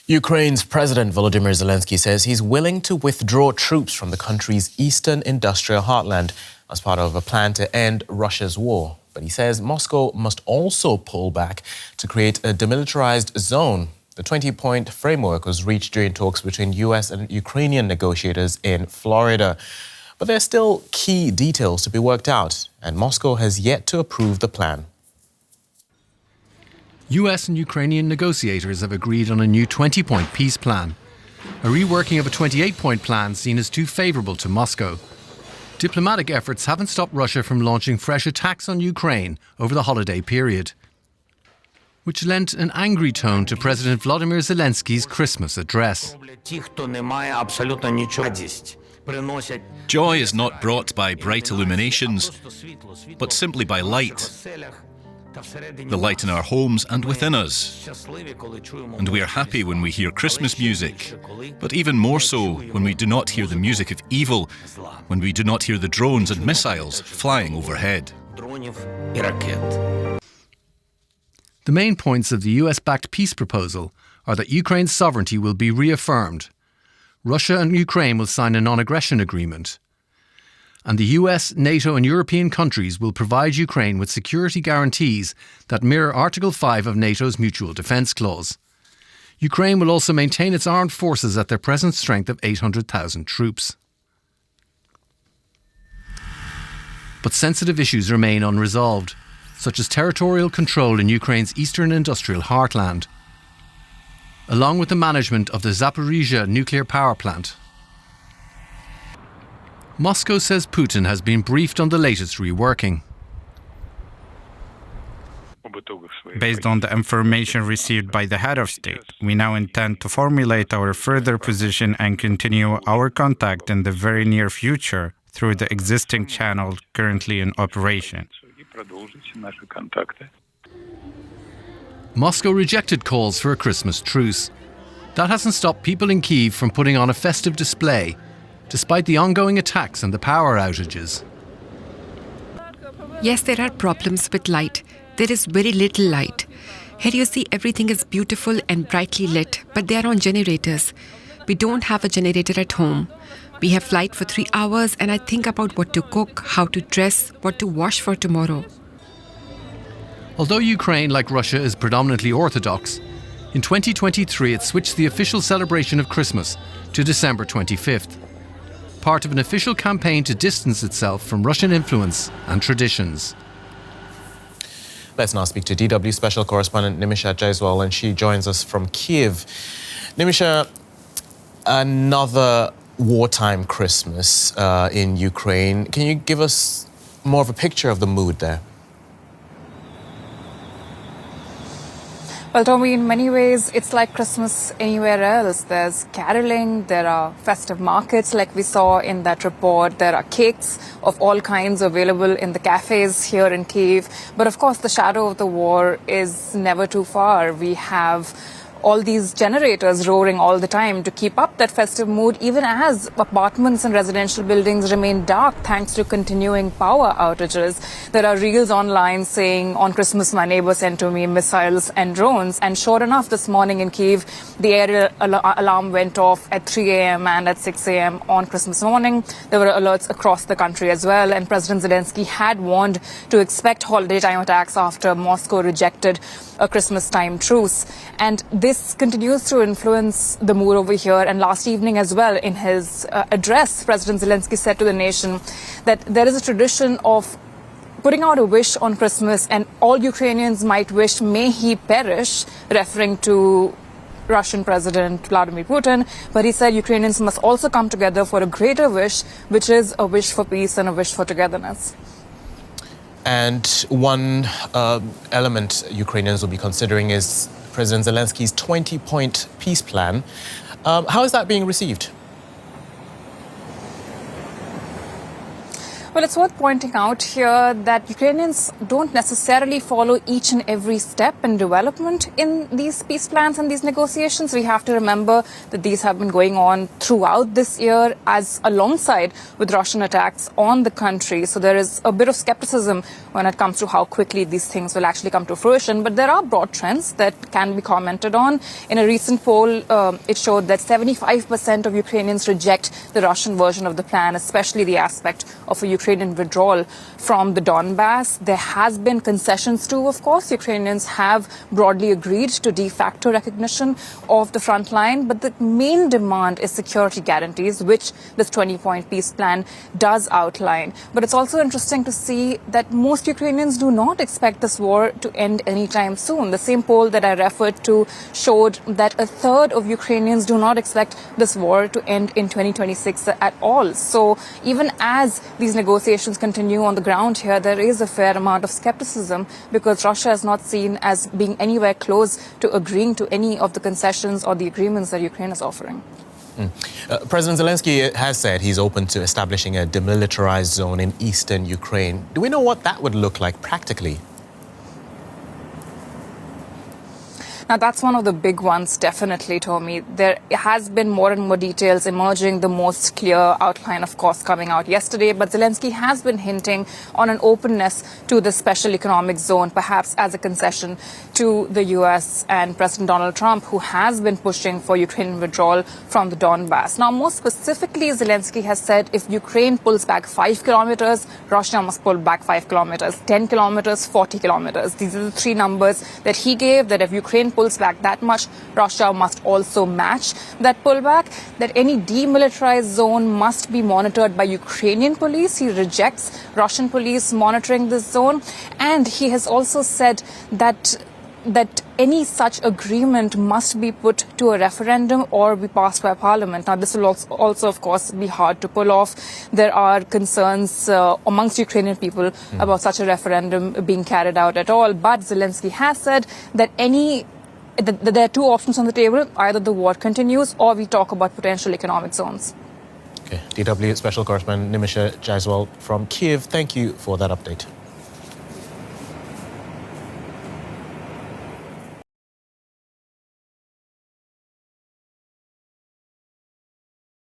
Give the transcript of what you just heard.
Ukraine's President Volodymyr Zelenskyy says he's willing to withdraw troops from the country's eastern industrial heartland as part of a plan to end Russia's war. But he says Moscow must also pull back to create a demilitarized zone. The 20-point framework was reached during talks between US and Ukrainian negotiators in Florida. But there are still key details to be worked out, and Moscow has yet to approve the plan. US and Ukrainian negotiators have agreed on a new 20-point peace plan, a reworking of a 28-point plan seen as too favourable to Moscow. Diplomatic efforts haven't stopped Russia from launching fresh attacks on Ukraine over the holiday period, which lent an angry tone to President Volodymyr Zelenskyy's Christmas address. Joy is not brought by bright illuminations, but simply by light. The light in our homes and within us. And we are happy when we hear Christmas music, but even more so when we do not hear the music of evil, when we do not hear the drones and missiles flying overhead. The main points of the US-backed peace proposal are that Ukraine's sovereignty will be reaffirmed, Russia and Ukraine will sign a non-aggression agreement, and the US, NATO and European countries will provide Ukraine with security guarantees that mirror Article 5 of NATO's Mutual Defence Clause. Ukraine will also maintain its armed forces at their present strength of 800,000 troops. But sensitive issues remain unresolved, such as territorial control in Ukraine's eastern industrial heartland, along with the management of the Zaporizhzhia nuclear power plant. Moscow says Putin has been briefed on the latest reworking. Based on the information received by the head of state, we now intend to formulate our further position and continue our contact in the very near future through the existing channel currently in operation. Moscow rejected calls for a Christmas truce. That hasn't stopped people in Kyiv from putting on a festive display, despite the ongoing attacks and the power outages. Yes, there are problems with light. There is very little light. Here you see everything is beautiful and brightly lit, but they are on generators. We don't have a generator at home. We have light for 3 hours and I think about what to cook, how to dress, what to wash for tomorrow. Although Ukraine, like Russia, is predominantly Orthodox, in 2023 it switched the official celebration of Christmas to December 25th. Part of an official campaign to distance itself from Russian influence and traditions. Let's now speak to DW Special Correspondent Nimisha Jaiswal, and she joins us from Kyiv. Nimisha, another wartime Christmas in Ukraine. Can you give us more of a picture of the mood there? Well, Tommy, in many ways, it's like Christmas anywhere else. There's caroling, there are festive markets like we saw in that report. There are cakes of all kinds available in the cafes here in Kyiv. But of course, the shadow of the war is never too far. We have all these generators roaring all the time to keep up that festive mood, even as apartments and residential buildings remain dark thanks to continuing power outages. There are reels online saying, on Christmas, my neighbor sent to me missiles and drones. And sure enough, this morning in Kyiv, the air alarm went off at 3 a.m. and at 6 a.m. on Christmas morning. There were alerts across the country as well. And President Zelenskyy had warned to expect holiday time attacks after Moscow rejected a Christmas time truce. And this continues to influence the mood over here. And last evening as well, in his address, President Zelenskyy said to the nation that there is a tradition of putting out a wish on Christmas, and all Ukrainians might wish, may he perish, referring to Russian President Vladimir Putin. But he said Ukrainians must also come together for a greater wish, which is a wish for peace and a wish for togetherness. And one element Ukrainians will be considering is President Zelenskyy's 20-point peace plan. How is that being received? Well, it's worth pointing out here that Ukrainians don't necessarily follow each and every step in development in these peace plans and these negotiations. We have to remember that these have been going on throughout this year as alongside with Russian attacks on the country. So there is a bit of skepticism when it comes to how quickly these things will actually come to fruition. But there are broad trends that can be commented on. In a recent poll, it showed that 75% of Ukrainians reject the Russian version of the plan, especially the aspect of a Ukrainian withdrawal from the Donbass. There has been concessions too, of course. Ukrainians have broadly agreed to de facto recognition of the front line, but the main demand is security guarantees, which this 20-point peace plan does outline. But it's also interesting to see that most Ukrainians do not expect this war to end anytime soon. The same poll that I referred to showed that a third of Ukrainians do not expect this war to end in 2026 at all. So even as these negotiations continue on the ground here, there is a fair amount of skepticism because Russia is not seen as being anywhere close to agreeing to any of the concessions or the agreements that Ukraine is offering. President Zelenskyy has said he's open to establishing a demilitarized zone in eastern Ukraine. Do we know what that would look like practically? Now, that's one of the big ones, definitely, Tommy. There has been more and more details emerging, the most clear outline, of course, coming out yesterday. But Zelenskyy has been hinting on an openness to the special economic zone, perhaps as a concession to the US and President Donald Trump, who has been pushing for Ukrainian withdrawal from the Donbass. Now, more specifically, Zelenskyy has said if Ukraine pulls back 5 kilometers, Russia must pull back 5 kilometers, 10 kilometers, 40 kilometers. These are the three numbers that he gave, that if Ukraine pulls back that much, Russia must also match that pullback, that any demilitarized zone must be monitored by Ukrainian police. He rejects Russian police monitoring this zone. And he has also said that any such agreement must be put to a referendum or be passed by parliament. Now, this will also, of course, be hard to pull off. There are concerns amongst Ukrainian people about such a referendum being carried out at all. But Zelenskyy has said that there are two options on the table. Either the war continues or we talk about potential economic zones. Okay. DW Special Correspondent Nimisha Jaiswal from Kyiv, thank you for that update.